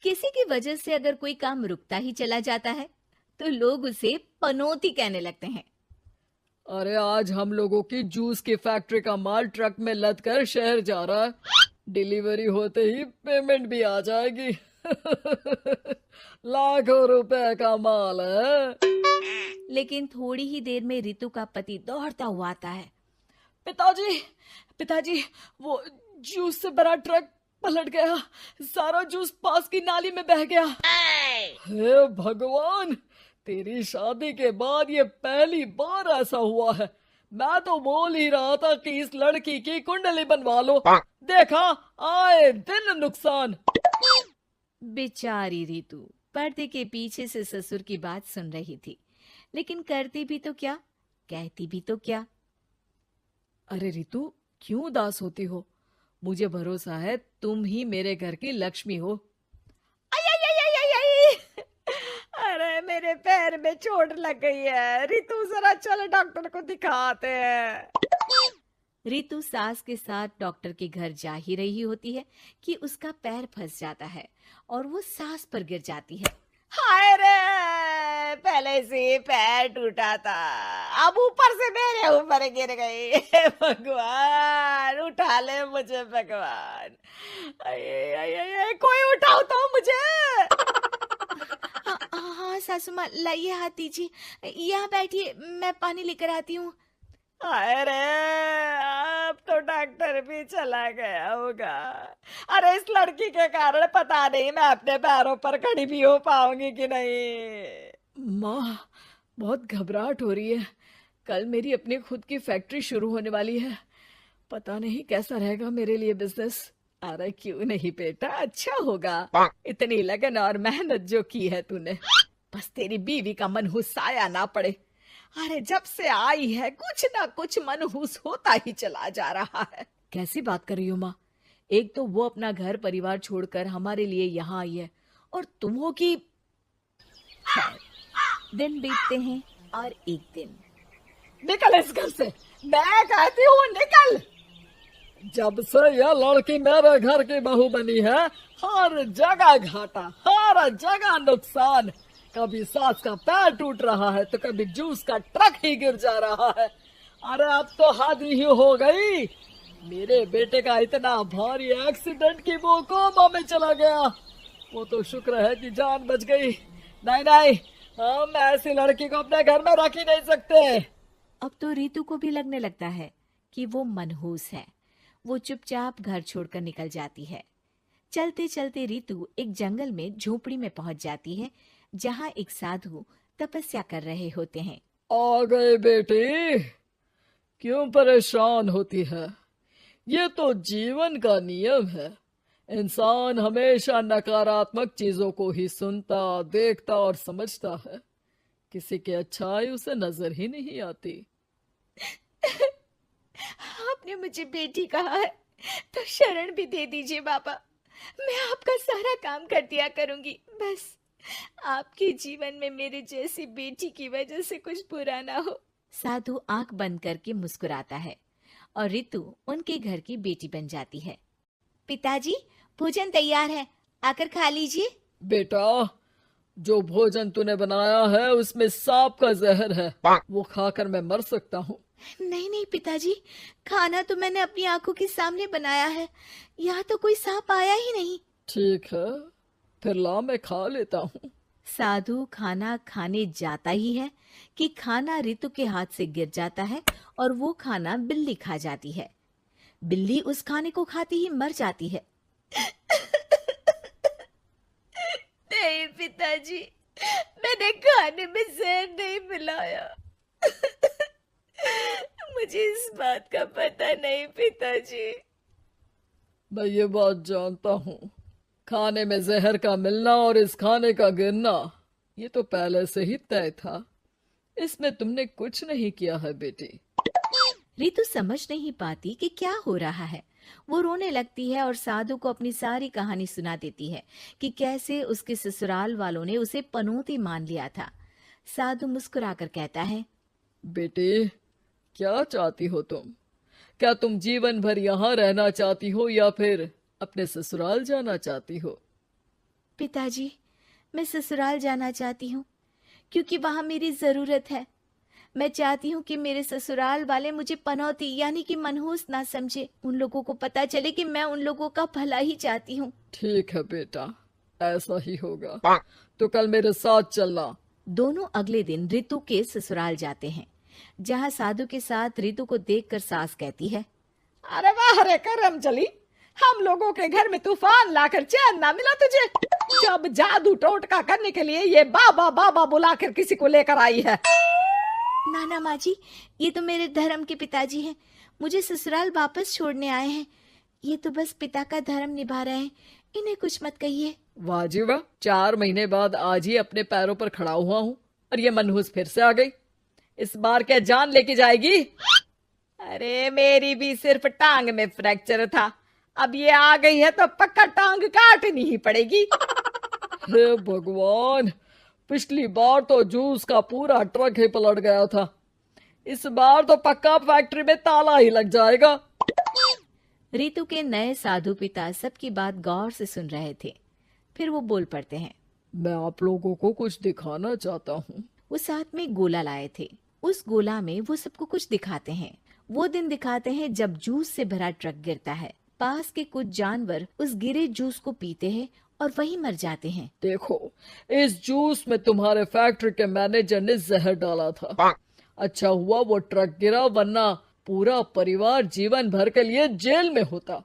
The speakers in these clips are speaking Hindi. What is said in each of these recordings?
किसी की वजह से अगर कोई काम रुकता ही चला जाता है तो लोग उसे पनौती कहने लगते हैं। अरे आज हम लोगों की जूस की फैक्ट्री का माल ट्रक में लद कर शहर जा रहा है। डिलीवरी होते ही पेमेंट भी आ जाएगी। लाखों रुपए का माल है। लेकिन थोड़ी ही देर में रितु का पति दौड़ता हुआ आता है। पिताजी, पिताजी, वो जूस से भरा ट्रक पलट गया। सारा जूस पास की नाली में बह गया। हे भगवान, तेरी शादी के बाद ये पहली बार ऐसा हुआ है। मैं तो बोल ही रहा था कि इस लड़की की कुंडली बनवा लो। देखा, आए दिन नुकसान। बेचारी रितु पर्दे के पीछे से ससुर की बात सुन रही थी, लेकिन करती भी तो क्या, कहती भी तो क्या। अरे रितु, क्यों उदास होती हो? मुझे भरोसा है तुम ही मेरे घर की लक्ष्मी हो। आई आई आई आई आई आई! अरे मेरे पैर में चोट लग गई है, रितु जरा चल डॉक्टर को दिखाते हैं। रितु सास के साथ डॉक्टर के घर जा ही रही होती है कि उसका पैर फंस जाता है और वो सास पर गिर जाती है। हाय रे, पहले से ही पैर टूटा था, अब ऊपर से मेरे ऊपर गिर गई। हे भगवान उठा ले मुझे भगवान। आये, आये, आये, कोई उठाओ तो मुझे। हाँ हाँ सासू माँ, लाइए हाथ दीजिए, यहाँ बैठिए, मैं पानी लेकर आती हूँ। अरे अब तो डॉक्टर भी चला गया होगा। अरे इस लड़की के कारण पता नहीं मैं अपने पैरों पर खड़ी भी हो पाऊंगी कि नहीं। माँ, बहुत घबराहट हो रही है। कल मेरी अपनी खुद की फैक्ट्री शुरू होने वाली है। पता नहीं कैसा रहेगा मेरे लिए बिजनेस। अरे क्यों नहीं बेटा, अच्छा होगा। इतनी लगन और मेहनत जो की है तूने, बस तेरी बीवी का मनहूस साया ना पड़े। अरे जब से आई है कुछ ना कुछ मनहूस होता ही चला जा रहा है। कैसी बात कर रही हो माँ? एक तो वो अपना घर परिवार छोड़कर हमारे लिए यहाँ आई है, और तुम हो कि... दिन बीतते हैं और एक दिन। निकल इस घर से, मैं कहती हूँ निकल। जब से यह लड़की मेरे घर की बहू बनी है, हर जगह घाटा, हर जगह नुकसान। कभी सास का पैर टूट रहा है तो कभी जूस का ट्रक ही गिर जा रहा है। अरे अब तो हद ही हो गई। मेरे बेटे का इतना भारी एक्सीडेंट कि वो कोमा में चला गया। वो तो शुक्र है कि जान बच गई। नहीं नहीं, हम ऐसी लड़की को अपने घर में रख ही नहीं सकते। अब तो रितु को भी लगने लगता है कि वो मनहूस है। वो चुपचाप घर छोड़कर निकल जाती है। चलते चलते रितु एक जंगल में झोपड़ी में पहुंच जाती है, जहां एक साधु तपस्या कर रहे होते हैं। आ गए बेटी, क्यों परेशान होती है? ये तो जीवन का नियम है। इंसान हमेशा नकारात्मक चीजों को ही सुनता, देखता और समझता है। किसी की अच्छाई उसे नजर ही नहीं आती। आपने मुझे बेटी कहा है तो शरण भी दे दीजिए बाबा। मैं आपका सारा काम कर दिया करूंगी, बस आपके जीवन में मेरे जैसी बेटी की वजह से कुछ बुरा ना हो। साधु आंख बंद करके मुस्कुराता है और रितु उनके घर की बेटी बन जाती है। पिताजी, भोजन तैयार है, आकर खा लीजिए। बेटा, जो भोजन तूने बनाया है उसमें सांप का जहर है। वो खाकर मैं मर सकता हूँ। नहीं नहीं पिताजी, खाना तो मैंने अपनी आंखों के सामने बनाया है, यहाँ तो कोई सांप आया ही नहीं। ठीक है, फिर ला मैं खा लेता हूँ। साधु खाना खाने जाता ही है कि खाना रितु के हाथ से गिर जाता है और वो खाना बिल्ली खा जाती है। बिल्ली उस खाने को खाती ही मर जाती है। नहीं पिताजी, मैंने खाने में जहर नहीं मिलाया। मुझे इस बात का पता नहीं पिताजी। मैं ये बात जानता हूँ। खाने में जहर का मिलना और इस खाने का गिरना, ये तो पहले से ही तय था। इसमें तुमने कुछ नहीं किया है बेटी। रितु समझ नहीं पाती कि क्या हो रहा है। वो रोने लगती है और साधु को अपनी सारी कहानी सुना देती है कि कैसे उसके ससुराल वालों ने उसे पनौती मान लिया था। साधु मुस्कुराकर कहता है, बेटी, क्या चाहती हो तुम? क्या तुम जीवन भर यहाँ रहना चाहती हो या फिर अपने ससुराल जाना चाहती हो? पिताजी, मैं ससुराल जाना चाहती हूँ क्योंकि वहाँ मेरी ज़रूरत है। मैं चाहती हूँ कि मेरे ससुराल वाले मुझे पनौती यानी कि मनहूस ना समझे। उन लोगों को पता चले कि मैं उन लोगों का भला ही चाहती हूँ। ठीक है बेटा, ऐसा ही होगा। तो कल मेरे साथ चलना। दोनों अगले दिन रितु के ससुराल जाते हैं, जहाँ साधु के साथ रितु को देखकर सास कहती है, अरे वाह रे करम चली, हम लोगों के घर में तूफान लाकर चैन ना मिला तुझे। जब जादू टोटका करने के लिए ये बाबा बाबा बुलाकर किसी को लेकर आई है। नाना माँ जी, ये तो मेरे धर्म के पिताजी हैं, मुझे ससुराल वापस छोड़ने आए हैं। ये तो बस पिता का धर्म निभा रहे हैं, इन्हें कुछ मत कहिए। वाह जी वाह, 4 महीने बाद आज ही अपने पैरों पर खड़ा हुआ हूँ और ये मनहूस फिर से आ गई। इस बार क्या जान लेके जाएगी? अरे मेरी भी सिर्फ टांग में फ्रैक्चर था, अब ये आ गई है तो पक्का टांग काटनी ही पड़ेगी। हे भगवान, पिछली बार तो जूस का पूरा ट्रक ही पलट गया था, इस बार तो पक्का फैक्ट्री में ताला ही लग जाएगा। रितु के नए साधु पिता सबकी बात गौर से सुन रहे थे। फिर वो बोल पड़ते हैं, मैं आप लोगों को कुछ दिखाना चाहता हूँ। वो साथ में गोला लाए थे। उस गोला में वो सबको कुछ दिखाते हैं। वो दिन दिखाते हैं जब जूस से भरा ट्रक गिरता है। पास के कुछ जानवर उस गिरे जूस को पीते हैं और वहीं मर जाते हैं। देखो, इस जूस में तुम्हारे फैक्ट्री के मैनेजर ने जहर डाला था। अच्छा हुआ वो ट्रक गिरा, वरना पूरा परिवार जीवन भर के लिए जेल में होता।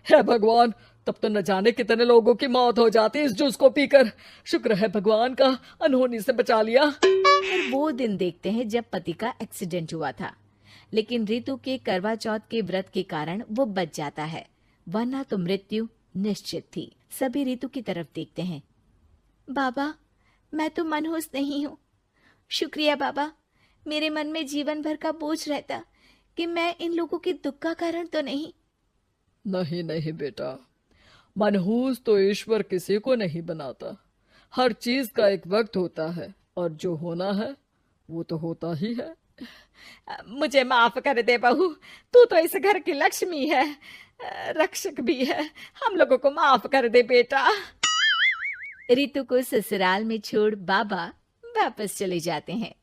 हे भगवान, तब तो न जाने कितने लोगों की मौत हो जाती इस जूस को पीकर। शुक्र है भगवान का, अनहोनी से बचा लिया। फिर वो दिन देखते हैं जब पति का एक्सीडेंट हुआ था, लेकिन रितु के करवा चौथ के व्रत के कारण वो बच जाता है, वरना तो मृत्यु निश्चित थी। सभी रितु की तरफ देखते हैं। बाबा, मैं तो मनहूस नहीं हूँ। शुक्रिया बाबा, मेरे मन में जीवन भर का बोझ रहता कि मैं इन लोगों के दुख का कारण तो नहीं। नहीं नहीं बेटा, मनहूस तो ईश्वर किसी को नहीं बनाता। हर चीज का एक वक्त होता है और जो होना है वो तो होता ही है। मुझे माफ कर दे बहू, तू तो इस घर की लक्ष्मी है, रक्षक भी है। हम लोगों को माफ कर दे बेटा। रितु को ससुराल में छोड़ बाबा वापस चले जाते हैं।